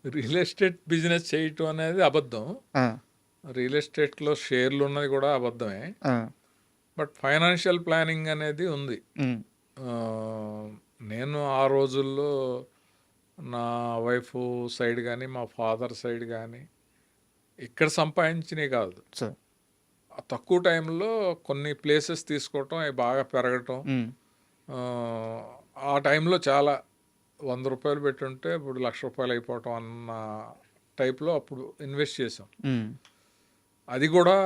Real estate business చేయటం అనేది అబద్ధం. ఆ, రియల్ ఎస్టేట్లో షేర్లు ఉన్నది కూడా అబద్ధమే. ఆ, బట్ ఫైనాన్షియల్ ప్లానింగ్ అనేది ఉంది. ఉమ్, ఆ, నేను ఆ రోజుల్లో నా వైఫ్ సైడ్ కానీ మా ఫాదర్ సైడ్ కానీ ఇక్కడ సంపాదించినవి కాదు. సార్. ఆ తక్కువ టైంలో కొన్ని ప్లేసెస్ తీసుకోవటం, అవి బాగా పెరగటం. ఉమ్, ఆ, ఆ టైంలో చాలా 100 రూపాయలు పెట్టుంటే ఇప్పుడు 1,00,000 రూపాయలు అయిపోవటం అన్న టైప్లో అప్పుడు ఇన్వెస్ట్ చేసాం. ఉమ్, అది కూడా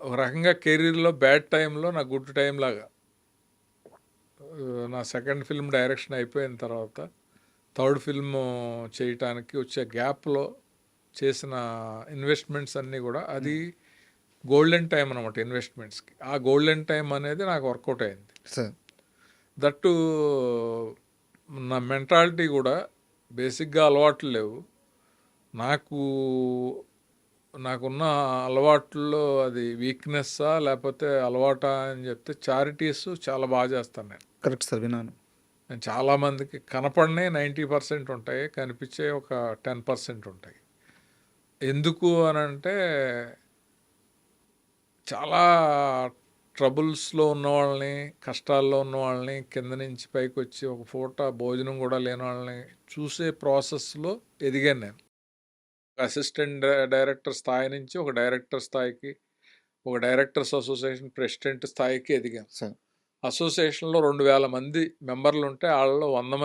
ఒక రకంగా కెరీర్లో బ్యాడ్ టైంలో నా గుడ్ టైం లాగా. నా సెకండ్ ఫిల్మ్ డైరెక్షన్ అయిపోయిన తర్వాత థర్డ్ ఫిల్మ్ చేయటానికి వచ్చే గ్యాప్లో చేసిన ఇన్వెస్ట్మెంట్స్ అన్నీ కూడా అది గోల్డెన్ టైం అనమాట ఇన్వెస్ట్మెంట్స్కి. ఆ గోల్డెన్ టైం అనేది నాకు వర్కౌట్ అయింది. సార్. దట్టు నా మెంటాలిటీ కూడా బేసిక్గా అలవాట్లు లేవు నాకు. నాకున్న అలవాట్లలో అది వీక్నెస్సా లేకపోతే అలవాటా అని చెప్తే చారిటీస్ చాలా బాగా చేస్తాను నేను. కరెక్ట్ సార్, విన్నాను. నేను చాలామందికి కనపడినే 90% ఉంటాయి, కనిపించే ఒక 10% ఉంటాయి. ఎందుకు అని అంటే చాలా ట్రబుల్స్లో ఉన్న వాళ్ళని, కష్టాల్లో ఉన్న వాళ్ళని, కింద నుంచి పైకి వచ్చి ఒక పూట భోజనం కూడా లేని వాళ్ళని చూసే ప్రాసెస్లో ఎదిగాను నేను. అసిస్టెంట్ డైరెక్టర్ స్థాయి నుంచి ఒక డైరెక్టర్ స్థాయికి, ఒక డైరెక్టర్స్ అసోసియేషన్ ప్రెసిడెంట్ స్థాయికి ఎదిగాను. సార్. అసోసియేషన్లో 2,000 మంది మెంబర్లు ఉంటే వాళ్ళలో 100 మంది